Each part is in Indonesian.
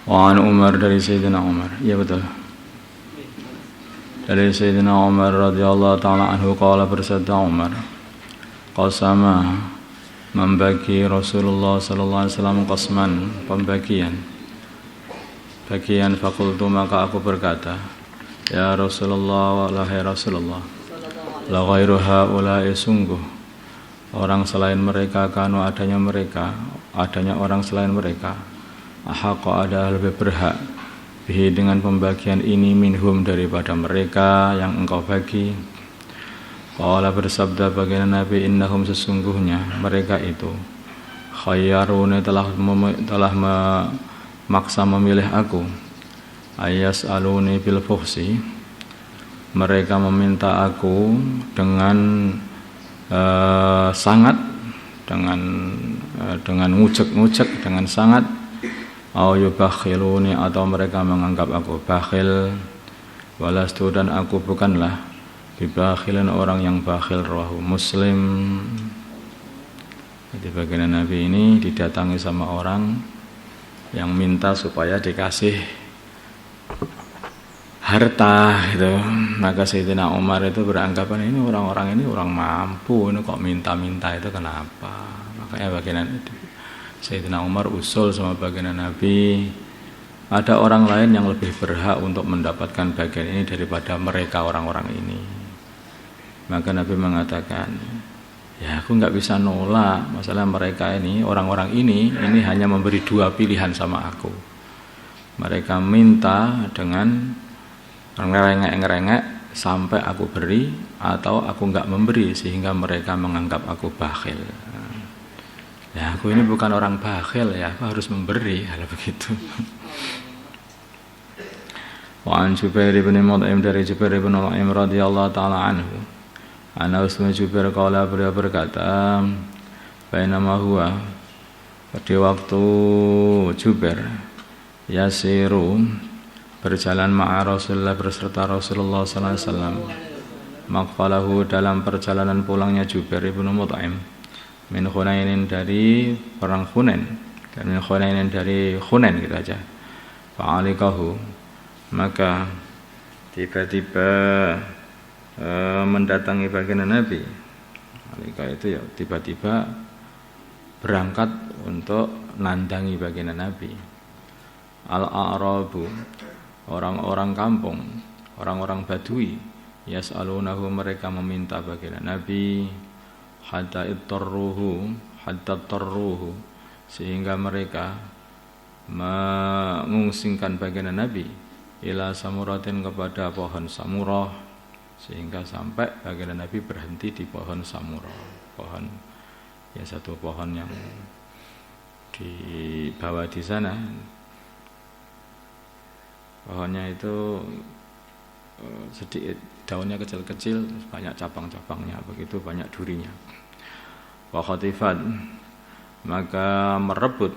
Wa an Umar dari Sayyidina Umar. Iya betul. Dari Sayyidina Umar radhiyallahu taala anhu qala bersabda Umar, qasama membagi Rasulullah sallallahu alaihi wasallam qasman, pembagian. Bagian fakultu maka aku berkata, ya Rasulullah, wahai Rasulullah, la ghairu haula'i sungguh orang selain mereka, kanu adanya orang selain mereka, ahaqqa ada lebih berhak bihi dengan pembagian ini minhum daripada mereka yang engkau bagi. Qala bersabda baginda Nabi, innahum sesungguhnya mereka itu khayyaruni telah memaksa memilih aku, ayas aluni bil fuhsi mereka meminta aku dengan sangat, dengan ngujek-ngujek, dengan sangat, au yubakhiluni atau mereka menganggap aku bakhil, walastu dan aku bukanlah bibakhilin orang yang bakhil, rawahu Muslim. Jadi baginda Nabi ini didatangi sama orang yang minta supaya dikasih harta gitu. Maka Sayyidina Umar itu beranggapan ini orang-orang ini orang mampu, ini kok minta-minta itu kenapa? Makanya baginda Sayyidina Umar usul sama baginda Nabi, ada orang lain yang lebih berhak untuk mendapatkan bagian ini daripada mereka orang-orang ini. Maka Nabi mengatakan, ya aku nggak bisa nolak, masalah mereka ini, orang-orang ini hanya memberi dua pilihan sama aku. Mereka minta dengan ngerengek-ngerengek sampai aku beri, atau aku nggak memberi sehingga mereka menganggap aku bakhil. Ya aku ini bukan orang bakhil, ya aku harus memberi, kalau begitu. Wa an Jubair bin Mut'im dari Jubair bin Mut'im radhiyallahu taala anhu, ana Usman Jubair qala beliau berkata, bainama huwa pada waktu Jubair yasiru berjalan ma'a Rasulullah berserta Rasulullah sallallahu alaihi wasallam, maqfalahu dalam perjalanan pulangnya Jubair bin Mut'im min Hunainin dari perang Hunain, dan min Hunainin dari Hunain gitu aja. Fa'alikahu maka tiba-tiba mendatangi baginda Nabi. Alika itu ya tiba-tiba berangkat untuk nandangi baginda Nabi. Al-a'rabu orang-orang kampung, orang-orang Badui, yas'alunahu mereka meminta baginda Nabi, hatta tarruhu sehingga mereka mengungsingkan baginda Nabi ila samuratin kepada pohon samurah, sehingga sampai baginda Nabi berhenti di pohon samurah, pohon ya satu pohon yang di bawah di sana. Pohonnya itu sedikit daunnya kecil-kecil, banyak cabang-cabangnya, begitu banyak durinya. Wa khatifat maka merebut,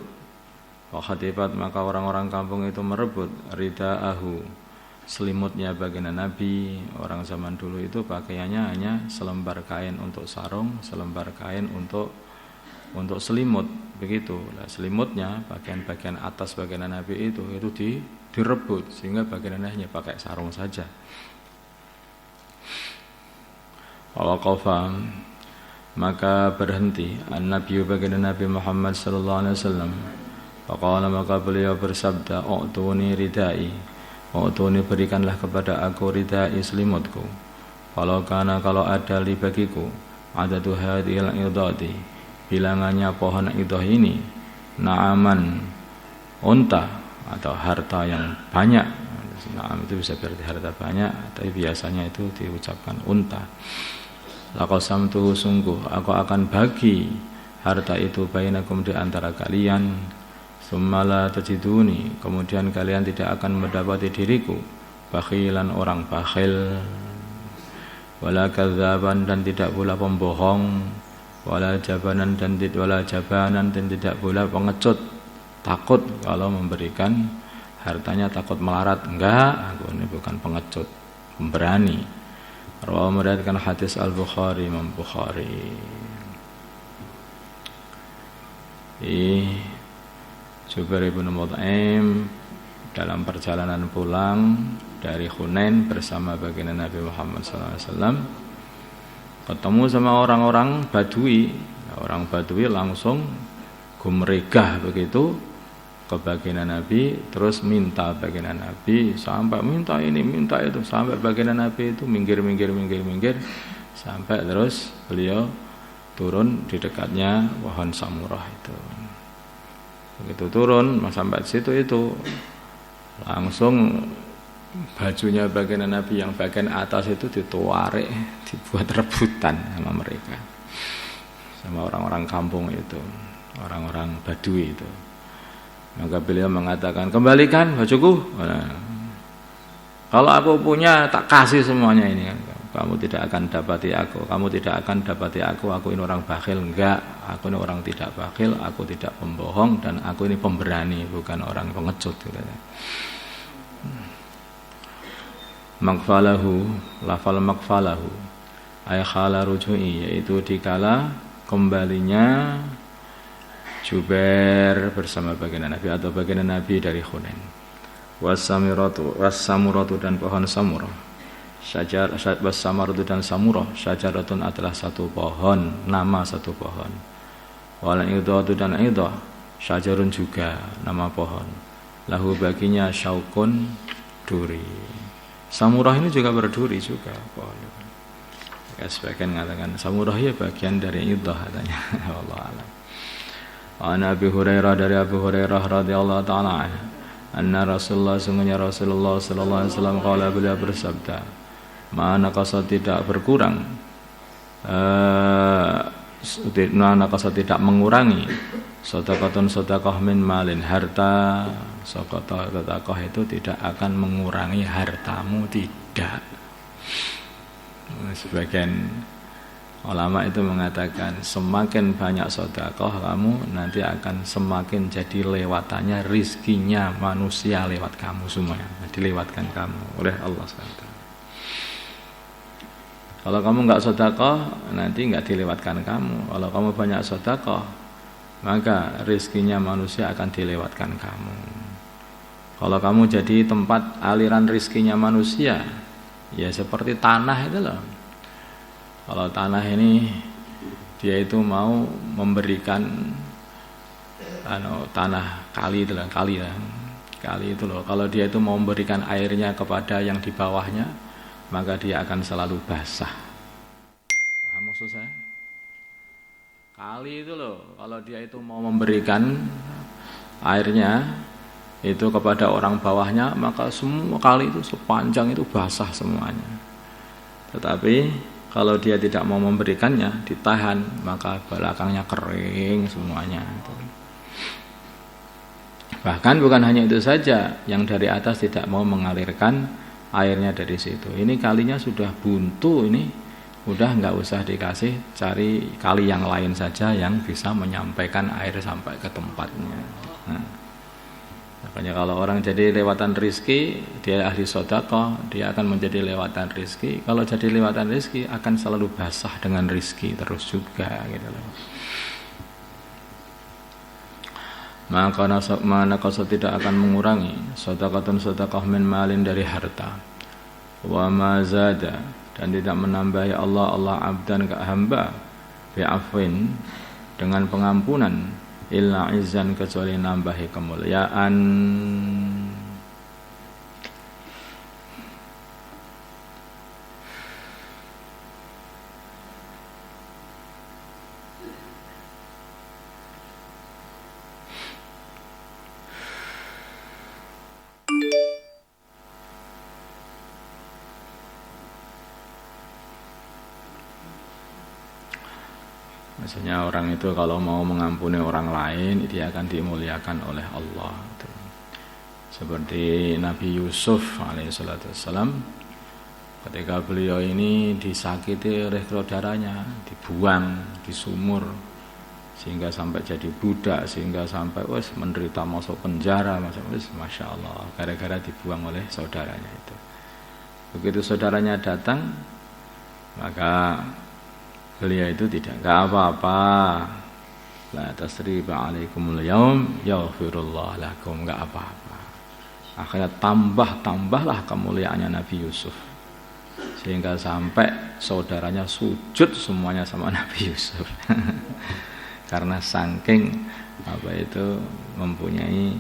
wa khatifat maka orang-orang kampung itu merebut ridaahu selimutnya baginda Nabi. Orang zaman dulu itu pakaiannya hanya selembar kain untuk sarung, selembar kain untuk selimut, begitu. Nah, selimutnya bagian-bagian atas baginda Nabi itu direbut sehingga baginda Nabi hanya pakai sarung saja. Waqafa maka berhenti an-nabi baginda Nabi Muhammad sallallahu alaihi wasallam. Faqala maka beliau bersabda, "U'tuni ridai." U'tuni berikanlah kepada aku ridai selimutku. Kalau ada li bagiku adadu hadhil idati bilangannya pohon idah ini, na'aman unta atau harta yang banyak. Na'am itu bisa berarti harta banyak, tapi biasanya itu diucapkan unta. Laqasamtuhu sungguh aku akan bagi harta itu bainakum di antara kalian. Summala tajiduni kemudian kalian tidak akan mendapati diriku bakhilan orang bakhil, wala kadzaban dan tidak pula pembohong, wala jabanan dan tidak pula pengecut, takut kalau memberikan hartanya takut melarat. Enggak, aku ini bukan pengecut, pemberani. Rawahu meriwayatkan hadis Al-Bukhari, Imam Bukhari. Jubair bin Mut'im dalam perjalanan pulang dari Hunain bersama baginda Nabi Muhammad SAW ketemu sama orang-orang Badui. Orang Badui langsung gumregah begitu ke baginda Nabi, terus minta baginda Nabi, sampai minta ini minta itu, sampai baginda Nabi itu minggir sampai terus beliau turun di dekatnya pohon samurah itu. Begitu turun sampai di situ itu langsung bajunya bagian Nabi yang bagian atas itu dituarek, dibuat rebutan sama mereka, sama orang-orang kampung itu, orang-orang Badui itu. Maka beliau mengatakan, kembalikan bajuku. Nah, kalau aku punya tak kasih semuanya ini. Kamu tidak akan dapati aku, kamu tidak akan dapati aku ini orang bakhil. Enggak, aku ini orang tidak bakhil, aku tidak pembohong, dan aku ini pemberani, bukan orang pengecut. Makfalahu, lafal makfalahu ay khala rujui, yaitu dikala kembalinya Jubair bersama baginda Nabi atau baginda Nabi dari Hunain. Was-samuratu dan pohon samurah. Syajar was-samaratu dan samurah, syajaratun adalah satu pohon, nama satu pohon. Wal idhatu dan idhah, syajarun juga nama pohon. Lahu baginya syaukun, duri. Samurah ini juga berduri juga pohon. Ya, sebagian mengatakan samurah ya bagian dari idhah katanya. Wallahu a'lam. An Abi Hurairah, dari Abu Hurairah radhiyallahu ta'ala anna Rasulullah, sungguhnya Rasulullah sallallahu alaihi wasallam qala, beliau bersabda, mana kasat tidak berkurang, mana kasat tidak mengurangi, sedekah min malin, harta sedekah itu tidak akan mengurangi hartamu, tidak. Sebagian ulama itu mengatakan semakin banyak sedekah kamu, nanti akan semakin jadi lewatannya rizkinya manusia lewat kamu semuanya, dilewatkan kamu oleh Allah SWT. Kalau kamu enggak sedekah, nanti enggak dilewatkan kamu. Kalau kamu banyak sedekah, maka rezekinya manusia akan dilewatkan kamu. Kalau kamu jadi tempat aliran rezekinya manusia, ya seperti tanah itu loh. Kalau tanah ini dia itu mau memberikan tanah kali itu loh, kali itu loh. Kalau dia itu mau memberikan airnya kepada yang di bawahnya, maka dia akan selalu basah. Paham maksud saya? Kali itu loh, kalau dia itu mau memberikan airnya itu kepada orang bawahnya, maka semua kali itu sepanjang itu basah semuanya. Tetapi kalau dia tidak mau memberikannya, ditahan, maka belakangnya kering semuanya. Bahkan bukan hanya itu saja, yang dari atas tidak mau mengalirkan airnya dari situ. Ini kalinya sudah buntu, ini udah nggak usah dikasih, cari kali yang lain saja yang bisa menyampaikan air sampai ke tempatnya. Nah, makanya kalau orang jadi lewatan rizki, dia ahli sedekah, dia akan menjadi lewatan rizki. Kalau jadi lewatan rizki, akan selalu basah dengan rizki terus juga, gitu loh. Maka mana kau tidak akan mengurangi sedekahun sedekah min malin dari harta, wa mazada, dan tidak menambahi Allah abdan ke hamba, bi'afwin, dengan pengampunan, illa izzan, kecuali nambahi kemuliaan. Maksudnya orang itu kalau mau mengampuni orang lain, dia akan dimuliakan oleh Allah. Seperti Nabi Yusuf alaihissalam, ketika beliau ini disakiti oleh saudaranya, dibuang di sumur, sehingga sampai jadi budak, sehingga sampai menderita masuk penjara, masya Allah, gara-gara dibuang oleh saudaranya itu. Begitu saudaranya datang, maka beliau itu tidak apa-apa, La tasriba alaikumul yaum yaghfirullah lakum, enggak apa-apa. Akhirnya tambahlah kemuliaannya Nabi Yusuf. Sehingga sampai saudaranya sujud semuanya sama Nabi Yusuf. Karena saking mempunyai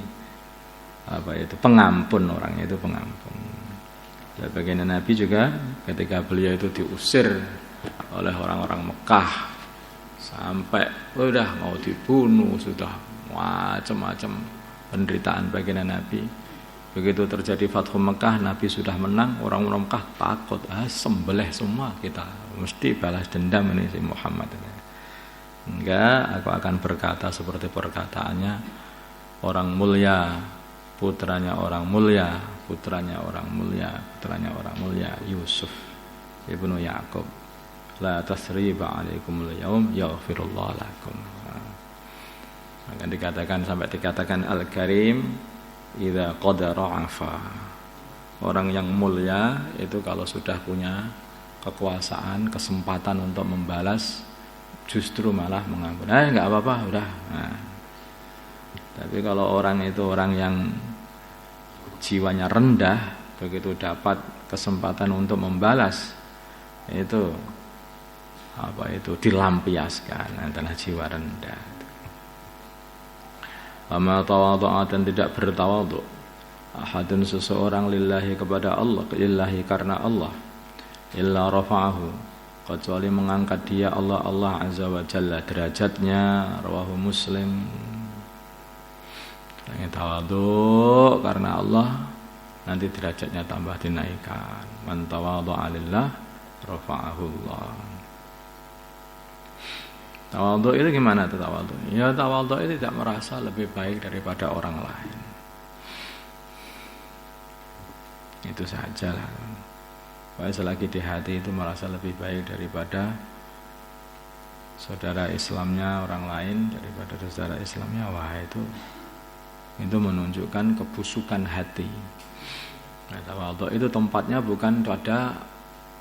pengampun, orangnya itu pengampun. Dan bagian Nabi juga ketika beliau itu diusir oleh orang-orang Mekah sampai udah mau dibunuh, sudah macam-macam penderitaan bagian Nabi. Begitu terjadi Fathu Mekah, Nabi sudah menang, orang-orang Mekah takut, sembelih semua kita, mesti balas dendam ini si Muhammad. Enggak, aku akan berkata seperti perkataannya orang mulia, putranya orang mulia, Yusuf ibnu Ya'qub. La tasriba alaikumul yaum yaghfirullah lakum. Maka dikatakan Al-Karim idza qadara afa. Orang yang mulia itu kalau sudah punya kekuasaan, kesempatan untuk membalas, justru malah mengampuni. Enggak apa-apa, udah. Tapi kalau orang itu orang yang jiwanya rendah, begitu dapat kesempatan untuk membalas, itu dilampiaskan, adalah jiwa rendah. Ama tawadhu'a, dan tidak bertawadhu ahadun seseorang lillahi kepada Allah, lillahi karena Allah, illa rafa'ahu, kecuali mengangkat dia Allah azza wa jalla derajatnya. Rawahu Muslim. Yang tawadhu karena Allah, nanti derajatnya tambah dinaikkan. Man tawadhu'a lillah rafa'ahu Allah. Tawadhu itu gimana tuh tawadhu? Ya tawadhu itu tidak merasa lebih baik daripada orang lain. Itu saja lah. Selagi di hati itu merasa lebih baik daripada saudara Islamnya orang lain, daripada saudara Islamnya, itu menunjukkan kebusukan hati. Nah, tawadhu itu tempatnya bukan pada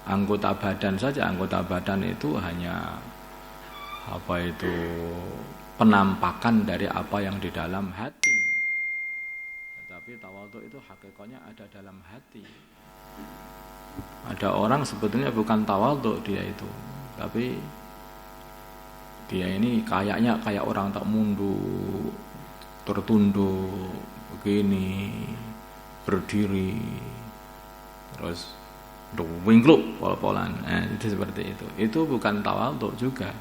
anggota badan saja. Anggota badan itu hanya penampakan dari apa yang di dalam hati. Tetapi tawadhu itu hakikatnya ada dalam hati. Ada orang sebetulnya bukan tawadhu dia itu, tapi dia ini kayaknya kayak orang tak munduk, tertunduk begini, berdiri, terus wingkluk pol-polan. Itu seperti itu. Itu bukan tawadhu juga.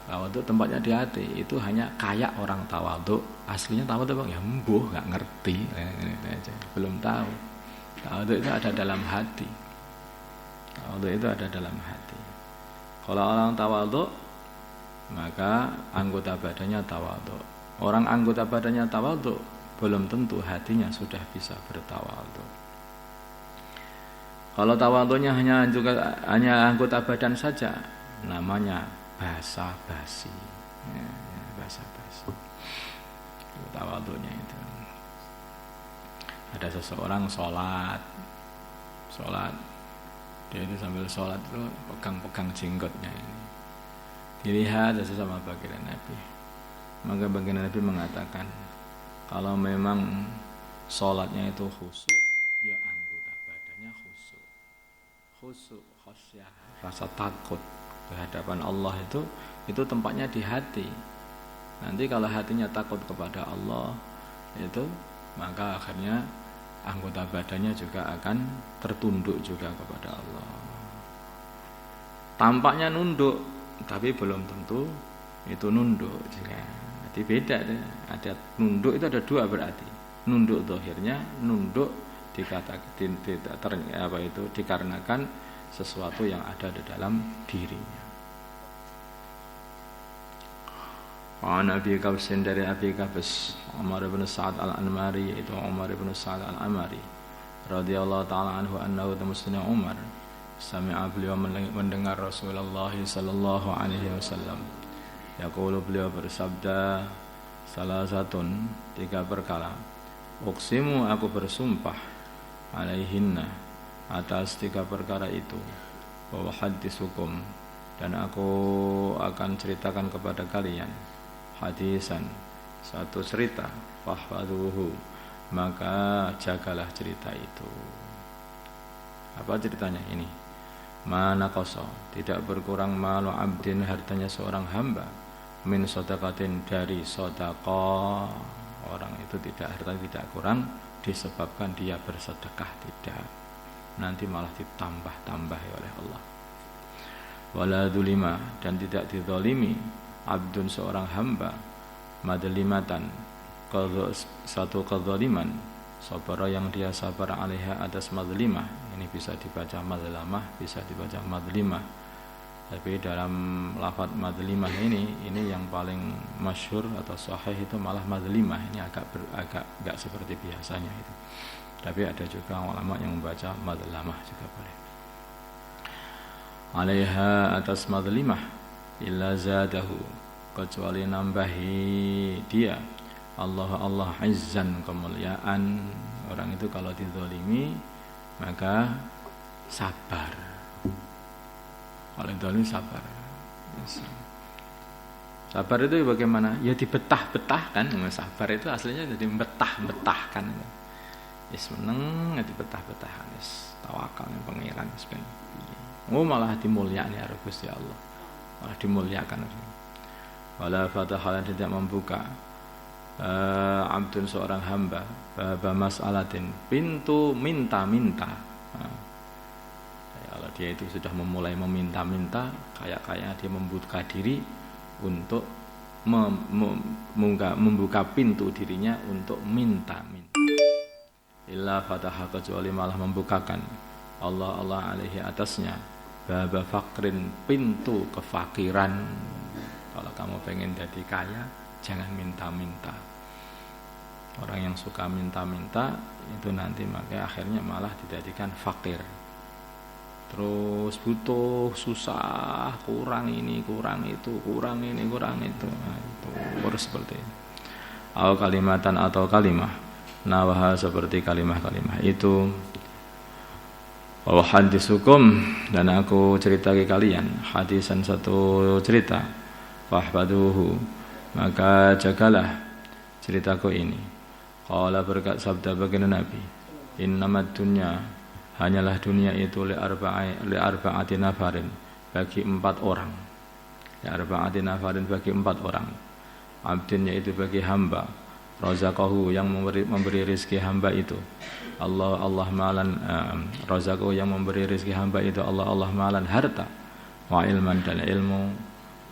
Tawadhu tempatnya di hati. Itu hanya kayak orang tawadhu. Aslinya tawadhu bang, ya embuh, nggak ngerti, belum tahu. Tawadhu itu ada dalam hati. Kalau orang tawadhu, maka anggota badannya tawadhu. Orang anggota badannya tawadhu, belum tentu hatinya sudah bisa bertawadhu. Kalau tawadhunya hanya anggota badan saja, namanya basa-basi. Basa-basi. Tawadhunya itu. Ada seseorang sholat, dia itu sambil sholat itu pegang-pegang jenggotnya ini. Dilihat sesama baginda Nabi. Maka baginda Nabi mengatakan, kalau memang sholatnya itu khusyuk, ya anggota badannya khusyuk. Khusyuk, khasyah, rasa takut kehadapan Allah itu tempatnya di hati. Nanti kalau hatinya takut kepada Allah itu, maka akhirnya anggota badannya juga akan tertunduk juga kepada Allah. Tampaknya nunduk, tapi belum tentu itu nunduk juga. Jadi beda deh. Ada nunduk itu ada dua berarti. Nunduk zahirnya, nunduk dikarenakan sesuatu yang ada di dalam dirinya. An Abi Qabsin, dari Abi Qabs Umar bin Sa'ad al-Anmari, yaitu Umar bin Sa'ad al-Anmari radhiyallahu ta'ala anhu, annahu tamusna Umar sami'a, beliau mendengar Rasulullah sallallahu alaihi wasallam yaqulu, beliau bersabda, salah satun, 3 perkara, uqsimu, aku bersumpah, alaihinna, atas 3 perkara itu, wa haditsukum, dan aku akan ceritakan kepada kalian, hadisan, satu cerita, fahfaduhu, maka jagalah cerita itu. Apa ceritanya ini? Mana koso, tidak berkurang malu abdin, hartanya seorang hamba, min sodakatin, dari sodako. Orang itu hartanya tidak kurang disebabkan dia bersedekah, tidak, nanti malah ditambah-tambah oleh Allah. Wala dzulima, dan tidak dizalimi abdun, seorang hamba, madlimatan, satu kezaliman, sabara yang dia sabar alaiha, atas madlimah. Ini bisa dibaca madlamah, bisa dibaca madlimah, tapi dalam lafaz madlimah ini yang paling masyhur atau sahih itu malah madlimah. Ini agak enggak seperti biasanya itu, tapi ada juga ulama yang membaca madlamah juga boleh. Alaiha, atas madlimah, illa zadahu, kecuali nambahi dia Allah izzan, kemuliaan. Orang itu kalau dizalimi maka sabar, kalau dizalimi sabar. Sabar itu bagaimana? Ya dibetah-betahkan. Sabar itu aslinya jadi betah-betahkan. Seneng dibetah-betahkan, tawakal yang pengiran sebenarnya. Malah dimuliakan ya Gusti Allah, malah dimuliakan. Wala fatahala, tidak membuka abdun, seorang hamba, baba mas'alatin, pintu minta-minta. Kalau dia itu sudah memulai meminta-minta, kayak dia membuka diri untuk membuka pintu dirinya untuk minta-minta. Illa fataha, kecuali malah membukakan Allah alaihi, atasnya, baba fakrin, pintu kefakiran. Kalau kamu pengen jadi kaya, jangan minta-minta. Orang yang suka minta-minta itu nanti makanya akhirnya malah dijadikan fakir. Terus butuh, susah, kurang ini, kurang itu, kurang ini, kurang itu. Nah, itu harus seperti ini. Atau kalimatan, atau kalimah, nawaha, seperti kalimah-kalimah itu. Wa hadisukum, dan aku cerita ke kalian, hadisan, satu cerita, fahfaduhu, maka jagalah ceritaku ini. Qala, berkat sabda baginda Nabi, innamad dunya, hanyalah dunia itu li arba'ati nafarin, bagi 4 orang. Li arba'ati nafarin, bagi 4 orang. Abdin, yaitu bagi hamba, razaqahu, yang memberi rezeki hamba itu Allah malan, razaqahu, yang memberi rezeki hamba itu Allah malan, harta, wa ilman, dan ilmu,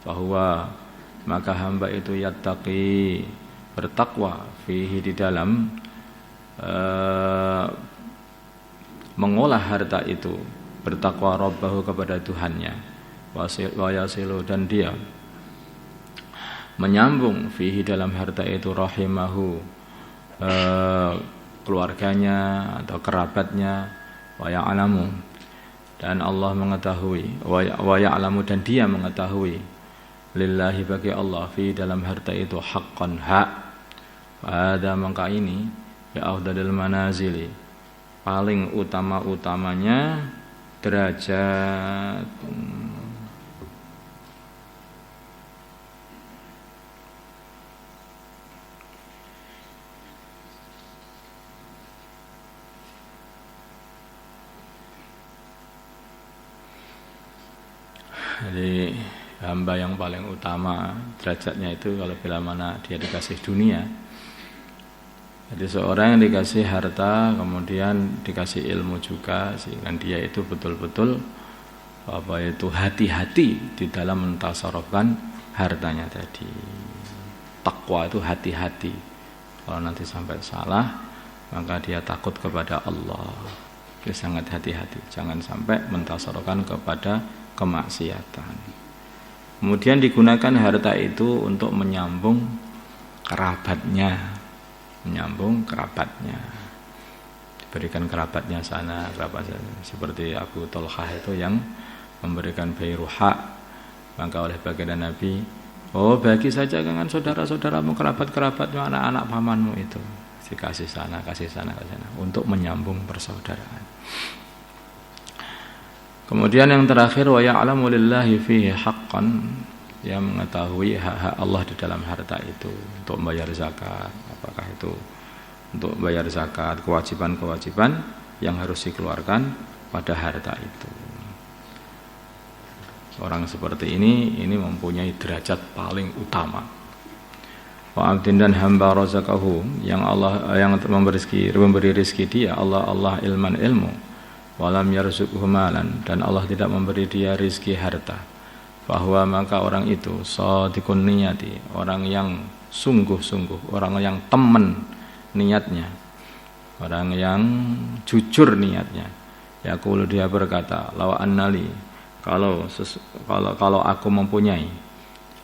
bahwa maka hamba itu yattaqi, bertakwa, fihi, di dalam mengolah harta itu, bertakwa, rabbahu, kepada Tuhannya, wa yasilu, dan dia menyambung, fihi, dalam harta itu, rahimahu, keluarganya atau kerabatnya, wa ya'lamu, dan Allah mengetahui, wa ya'lamu, dan dia mengetahui, lillahi, bagi Allah, fi, dalam harta itu, haqqan, hak. Pada maka ini ya afdalul manazili, paling utama-utamanya derajat. Jadi hamba yang paling utama derajatnya itu kalau bila mana dia dikasih dunia. Jadi seorang yang dikasih harta kemudian dikasih ilmu juga, sehingga dia itu betul-betul hati-hati di dalam mentasarufkan hartanya tadi. Takwa itu hati-hati. Kalau nanti sampai salah maka dia takut kepada Allah. Dia sangat hati-hati, jangan sampai mentasarufkan kepada kemaksiatan. Kemudian digunakan harta itu untuk menyambung kerabatnya, diberikan kerabatnya sana, seperti Abu Tolhah itu yang memberikan bayruha, maka oleh baginda Nabi, bagi saja dengan saudara-saudaramu, kerabat-kerabatmu, anak-anak pamanmu itu, dikasih sana, kasih sana, untuk menyambung persaudaraan. Kemudian yang terakhir, wa ya'lamu lillahi fihi haqqan, dia mengetahui hak-hak Allah di dalam harta itu, untuk membayar zakat, apakah itu untuk bayar zakat, kewajiban-kewajiban yang harus dikeluarkan pada harta itu. Orang seperti ini mempunyai derajat paling utama. Wa abdin dan hamba razaqahu, yang Allah yang memberi rezeki dia, Allah ilman ilmu, walam yarzuqhu malan, dan Allah tidak memberi dia rezeki harta. Bahwa maka orang itu shadiqun niyati, orang yang sungguh-sungguh, orang yang teman niatnya, orang yang jujur niatnya. Yaqulu, dia berkata, law annali, kalau aku mempunyai,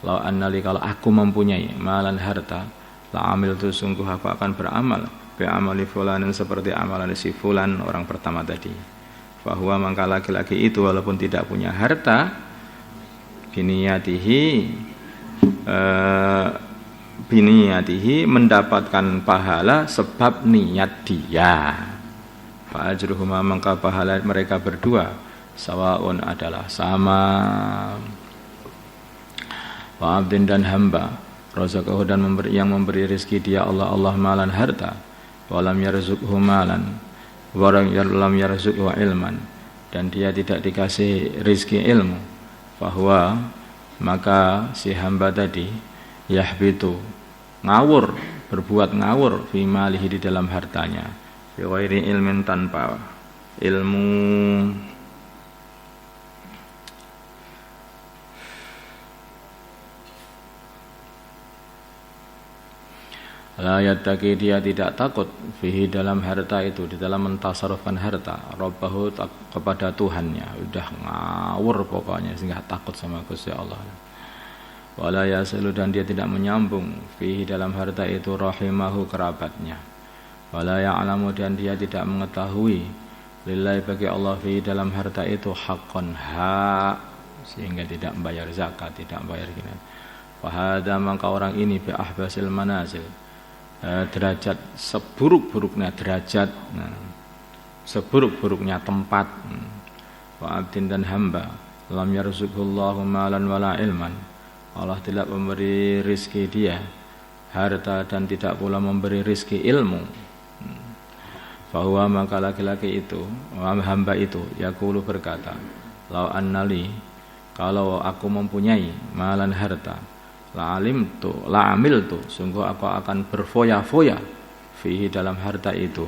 law annali, kalau aku mempunyai malan harta, la amil tu, sungguh aku akan beramal bi amali fulanin, seperti amalan si fulan orang pertama tadi. Bahwa maka laki-laki itu walaupun tidak punya harta, biniyatihi mendapatkan pahala sebab niat dia. Fa ajruhuma, maka pahala mereka berdua sawaun, adalah sama. Wa abdin dan hamba razaqahu, dan yang memberi rezeki dia Allah malan harta, walam yarzuqhu malan, walam yarzuqhu ilman, dan dia tidak dikasih rezeki ilmu. Bahwa maka si hamba tadi yahbitu, ngawur, berbuat ngawur, fi malihi, di dalam hartanya, bi ghairi ilmin, tanpa ilmu. La yattaqi, dia tidak takut, fihi, dalam harta itu, di dalam mentasarufkan harta, rabbahu, kepada Tuhannya. Udah ngawur pokoknya, sehingga takut sama Gusti Allah. Wala yasilu, dan dia tidak menyambung, fihi, dalam harta itu, rahimahu, kerabatnya. Wala ya'lamu, dan dia tidak mengetahui, lillahi, bagi Allah, fihi, dalam harta itu, haqqan, hak, sehingga tidak membayar zakat, tidak membayar gini. Fahada, maka orang ini bi ahbasil manazil, derajat seburuk-buruknya derajat, seburuk-buruknya tempat. Wa abdin dan hamba lam yarzuqullahu malan wala ilman, Allah tidak memberi rizki dia harta dan tidak pula memberi rizki ilmu. Bahwa maka laki-laki itu, hamba itu, yaqulu, berkata, lau annali, kalau aku mempunyai malan harta, la amil tu, sungguh aku akan berfoya-foya, fihi, dalam harta itu,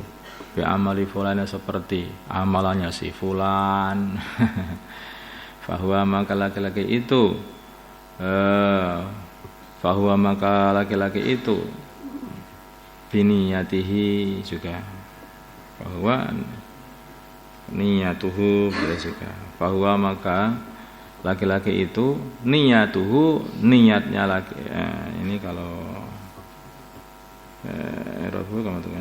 bi amali fulan, seperti amalannya si fulan. Bahwa maka laki-laki itu, bahwa maka laki-laki itu, biniyatihi juga, bahwa niyatuhu juga, bahwa maka laki-laki itu niyatuhu, niatnya laki, ini kalau Rabu kamu tuh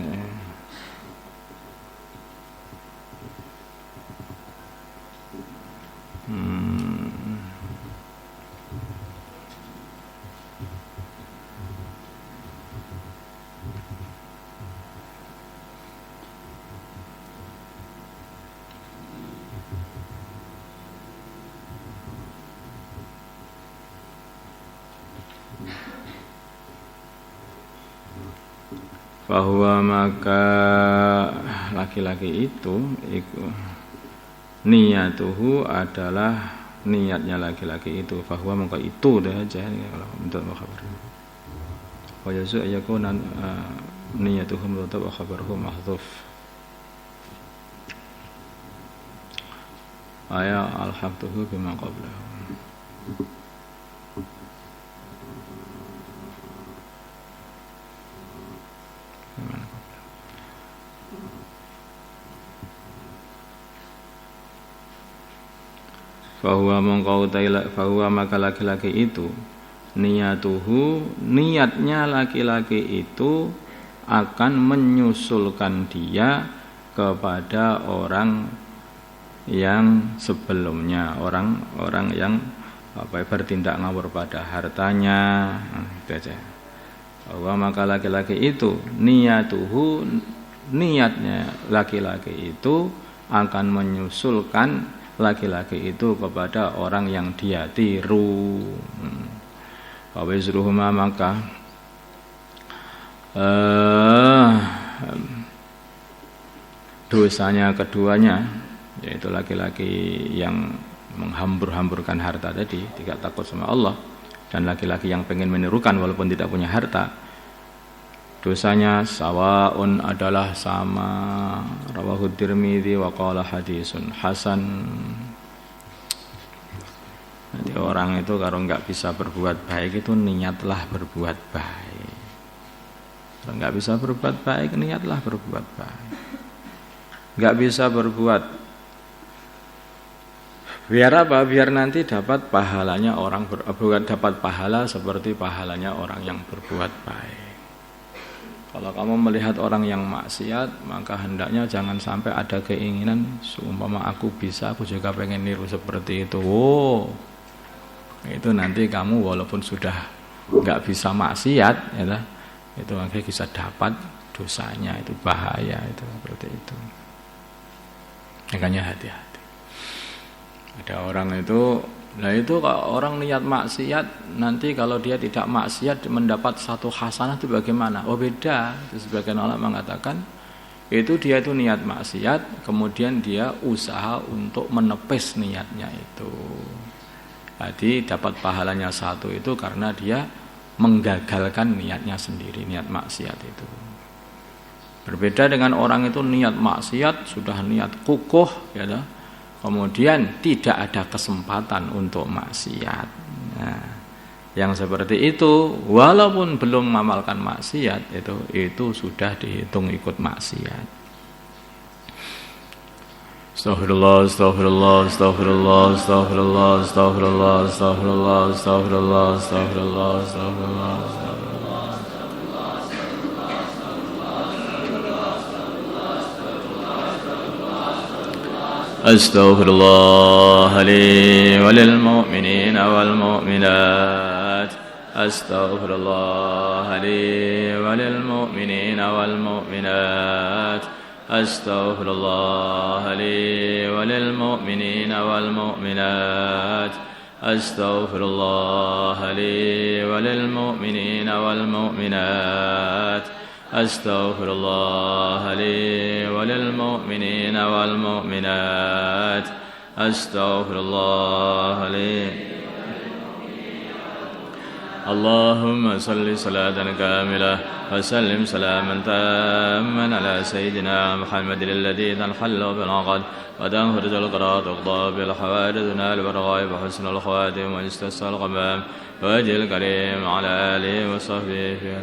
bahwa maka laki-laki itu niyatuhu, adalah niatnya laki-laki itu. Bahwa maka itu dah aja kalau untuk khabar. Wa yazu yakuna niyatuhu mutab wa khabaruhu mahdhuf. Aya al-haqtuhu bima qablahu. Bahwa maka laki-laki itu niyatuhu, niatnya laki-laki itu akan menyusulkan dia kepada orang yang sebelumnya, orang yang bertindak ngawur pada hartanya. Itu aja. Bahwa maka laki-laki itu niyatuhu, niatnya laki-laki itu akan menyusulkan laki-laki itu kepada orang yang dia tiru. Wa wizruhuma maka dosanya keduanya, yaitu laki-laki yang menghambur-hamburkan harta tadi, tidak takut sama Allah, dan laki-laki yang pengen menirukan walaupun tidak punya harta, dosanya sawaun adalah sama. Rawahu Tirmidzi wa qala hadisun hasan. Jadi orang itu kalau enggak bisa berbuat baik itu niatlah berbuat baik. Kalau enggak bisa berbuat baik, niatlah berbuat baik. Enggak bisa berbuat, biar apa? Biar nanti dapat pahalanya orang dapat pahala seperti pahalanya orang yang berbuat baik. Kalau kamu melihat orang yang maksiat, maka hendaknya jangan sampai ada keinginan seumpama aku bisa, aku juga pengen niru seperti itu. Oh, itu nanti kamu walaupun sudah enggak bisa maksiat, ya, itu akhirnya bisa dapat dosanya, itu bahaya itu seperti itu. Makanya hati-hati. Ada orang itu, nah itu kalau orang niat maksiat, nanti kalau dia tidak maksiat mendapat satu hasanah itu bagaimana? Oh beda. Itu sebagian ulama mengatakan itu dia itu niat maksiat, kemudian dia usaha untuk menepis niatnya itu. Jadi dapat pahalanya satu itu karena dia menggagalkan niatnya sendiri, niat maksiat itu. Berbeda dengan orang itu niat maksiat, sudah niat kukuh, ya, kemudian tidak ada kesempatan untuk maksiat. Nah, yang seperti itu, walaupun belum mengamalkan maksiat, itu sudah dihitung ikut maksiat. Astaghfirullah, astaghfirullah, astaghfirullah, astaghfirullah, astaghfirullah, astaghfirullah, astaghfirullah, astaghfirullah, astaghfirullah. أستغفر الله لي وللمؤمنين والمؤمنات أستغفر الله لي وللمؤمنين والمؤمنات أستغفر الله لي وللمؤمنين والمؤمنات أستغفر الله لي وللمؤمنين والمؤمنات أستغفر الله لي وللمؤمنين والمؤمنات أستغفر الله لي. اللهم صل صلاة كاملة وسلم سلاما تاما على سيدنا محمد الذي تنحل بالعقد وتنفرج القراءات وتقضى بالحوادث ونال بالرغائب وحسن الخواتم ويستسقى الغمام وجه الكريم على آله وصحبه في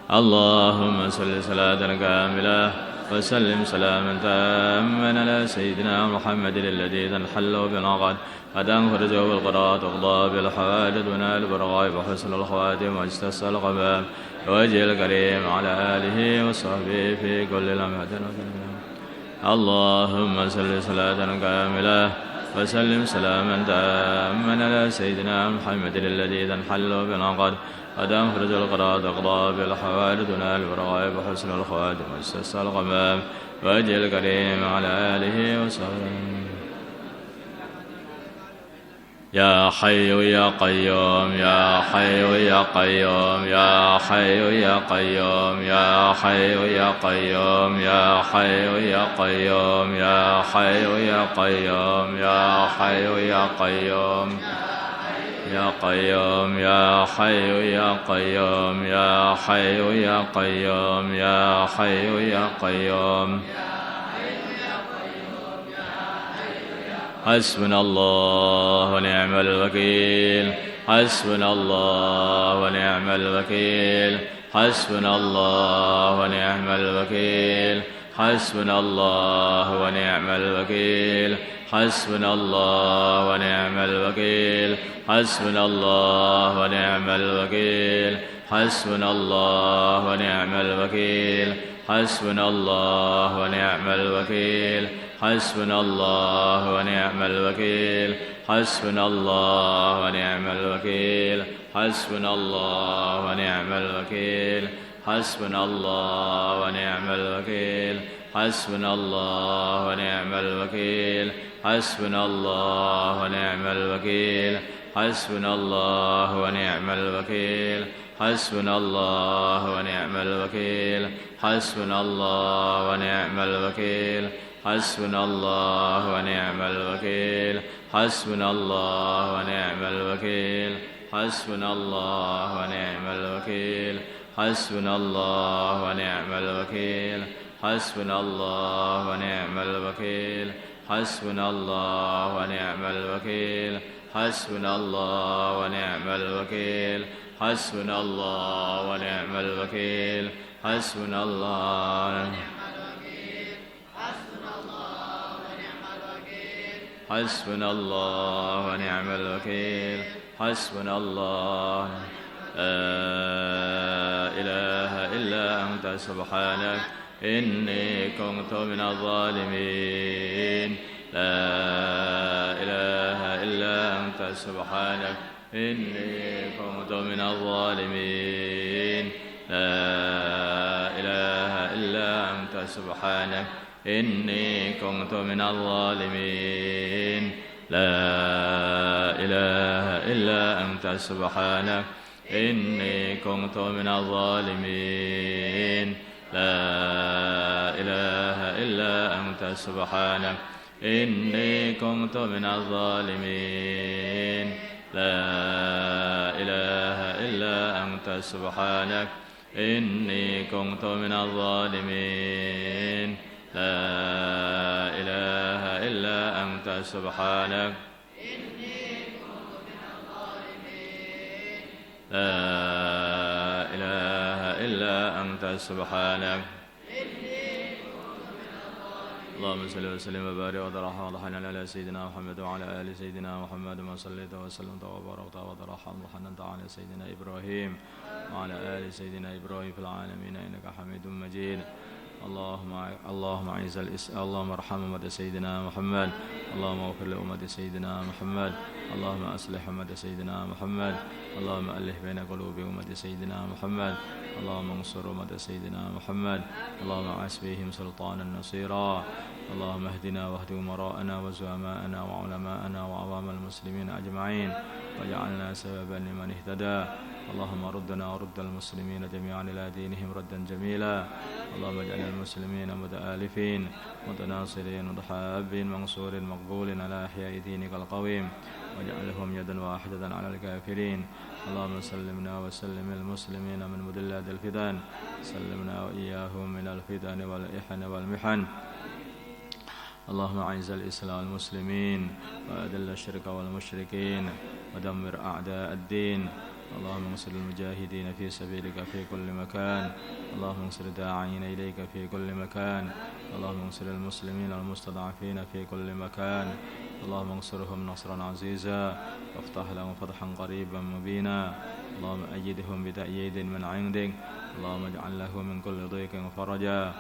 اللهم صل صلاة كاملة وسلم سلاما تاما على سيدنا محمد الذي تنحل بالعقد وتنفرج بالقراءات وتقضى بالحوادث ونال بالرغائب وحسن الخواتم واجتث الغمام وجه الكريم على آله وصحبه في كل لمحة. اللهم صل صلاة كاملة وسلم سلاما تاما على سيدنا محمد الذي تنحل بالعقد وتنفرج القراءات وتقضى بالحوادث ونال بالرغائب وحسن الخواتم واجتث الغمام وجه الكريم على آله وصحبه. يا حي يا قيوم يا حي يا قيوم يا حي يا قيوم يا حي يا قيوم يا حي يا قيوم يا حي يا قيوم يا حي يا قيوم يا قيوم يا حي يا قيوم يا حي يا قيوم يا حي يا قيوم. حسبنا الله ونعم الوكيل حسبنا الله ونعم الوكيل حسبنا الله ونعم الوكيل حسبنا الله ونعم الوكيل حسبنا الله ونعم الوكيل حسبنا الله ونعم الوكيل حسبنا الله ونعم الوكيل حسبنا الله ونعم الوكيل حسبنا الله ونعم الوكيل حسبنا الله ونعم الوكيل حسبنا الله ونعم الوكيل حسبنا الله ونعم الوكيل حسبنا الله ونعم الوكيل حسبنا الله ونعم الوكيل حسبنا الله ونعم الوكيل حسبنا الله ونعم الوكيل حسبنا الله ونعم الوكيل حسبنا الله ونعم الوكيل حسبنا الله ونعم الوكيل حسبنا الله ونعم الوكيل حسبنا الله ونعم الوكيل حسبنا الله ونعم الوكيل حسبنا الله ونعم الوكيل حسبنا الله ونعم الوكيل حسبنا الله ونعم الوكيل حسبنا الله حسبنا الله ونعم الوكيل حسبنا الله لا إله إلا أنت سبحانك إني كنت من الظالمين لا إله إلا أنت سبحانك إني كنت من الظالمين لا إله إلا أنت سبحانك إني كنت من الظالمين لا إله إلا أنت سبحانك إني كنت من الظالمين لا إله إلا أنت سبحانك إني كنت من الظالمين لا إله إلا أنت سبحانك إني كنت من الظالمين لا إله إلا أنت سبحانك إني كنت من الظالمين لا إله إلا أنت سبحانك اللهم صل وسلم وبارك وترحم وترحم على سيدنا محمد وعلى آل سيدنا محمد ما صليت وسلمت وباركت وترحم وحننت على سيدنا إبراهيم وعلى آل سيدنا إبراهيم في العالمين إنك حميد مجيد اللهم أعز الإسلام اللهم ارحم أمة سيدنا محمد اللهم اغفر لأمة سيدنا محمد اللهم أصلح أمة سيدنا محمد اللهم ألف بين قلوب أمة سيدنا محمد اللهم انصر أمة سيدنا محمد اللهم أعز بهم سلطانا نصيرا اللهم اهدنا واهد أمراءنا وزعماءنا وعلماءنا وعوام المسلمين أجمعين واجعلنا سببا لمن اهتدى اللهم ردنا ورد المسلمين جميعا إلى دينهم ردا جميلا اللهم اجعل المسلمين متآلفين متناصرين متحابين منصورين مقبولين على أحياء دينك القويم واجعلهم يدا واحدة على الكافرين اللهم سلمنا وسلم المسلمين من مدلات الفتن سلمنا وإياهم من الفتن والإحن والمحن اللهم أعز الإسلام والمسلمين وأذل الشرك والمشركين ودمر أعداء الدين اللهم انصر المجاهدين في سبيلك في كل مكان اللهم انصر الداعين إليك في كل مكان اللهم انصر المسلمين المستضعفين في كل مكان اللهم انصرهم نصرا عزيزا وافتح لهم فتحا قريبا مبينا اللهم أيدهم بتأييد من عندك اللهم اجعل له من كل ضيق فرجا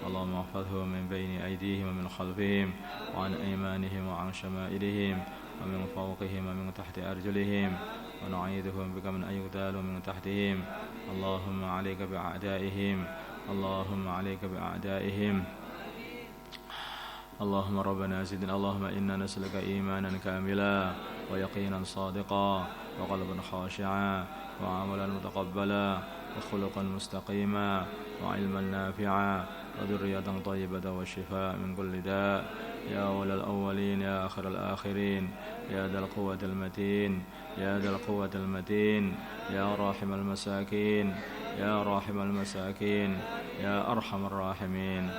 اللهم احفظهم من بين أيديهم ومن خلفهم وعن أيمانهم وعن شمائلهم ومن فوقهم ومن تحت أرجلهم ونعيذهم بك من أن يغتالوا من تحتهم اللهم عليك بأعدائهم اللهم عليك بأعدائهم اللهم ربنا زدنا اللهم إنا نسألك إيمانا كاملا ويقينا صادقا وقلبا خاشعا وعملا متقبلا وخلقا مستقيما وعلما نافعا وذرية طيبة والشفاء من كل داء يا أول الأولين يا آخر الآخرين يا ذا القوة المتين يا ذا القوة المتين يا راحم المساكين يا راحم المساكين يا أرحم الراحمين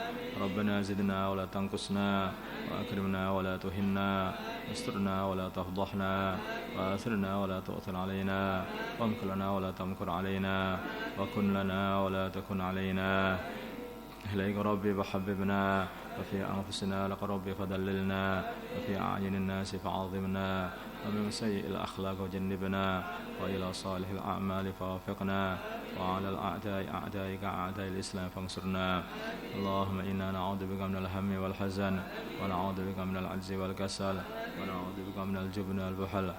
ربنا زدنا ولا تنقصنا وأكرمنا ولا تهنا استرنا ولا تفضحنا وآثرنا ولا تؤثر علينا وامكر لنا ولا تمكر علينا وكن لنا ولا تكن علينا إليك ربي فحببنا وفي أنفسنا لك ربي فدللنا وفي أعين الناس فعظمنا ومن سيء الأخلاق وجنبنا وإلى صالح الأعمال فوفقنا وعلى الأعداء أعدائك أعداء الإسلام فانصرنا اللهم إنا نعوذ بك من الهم والحزن ونعوذ بك من العجز والكسل ونعوذ بك من الجبن والبخل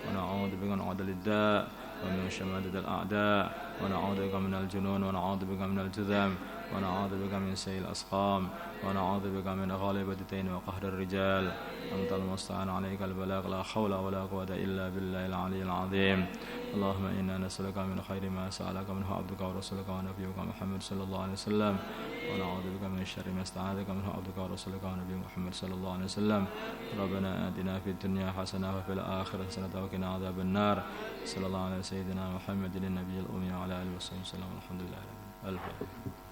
ونعوذ بك من عدل الداء ومن شماتة الأعداء، ونعوذ بك من الجنون، ونعوذ بك من الجذام، ونعوذ بك من سيء الأسقام، ونعوذ بك من غالبة الدين وقهر الرجال. أنت المستعان، عليك البلاغ، لا حول ولا قوة إلا بالله العلي العظيم. اللهم إنا نسألك من خير ما سألك منه عبدك ورسولك ونبيك محمد صلى الله عليه وسلم، ونعوذ بك من شر ما استعاذك منه عبدك ورسولك ونبيك محمد صلى الله عليه وسلم. ربنا آتنا في الدنيا حسنة وفي الآخرة حسنة وقنا عذاب النار. صلى الله على سيدنا محمد النبي الأمي وعلى آله وصحبه وسلم. الحمد لله رب العالمين.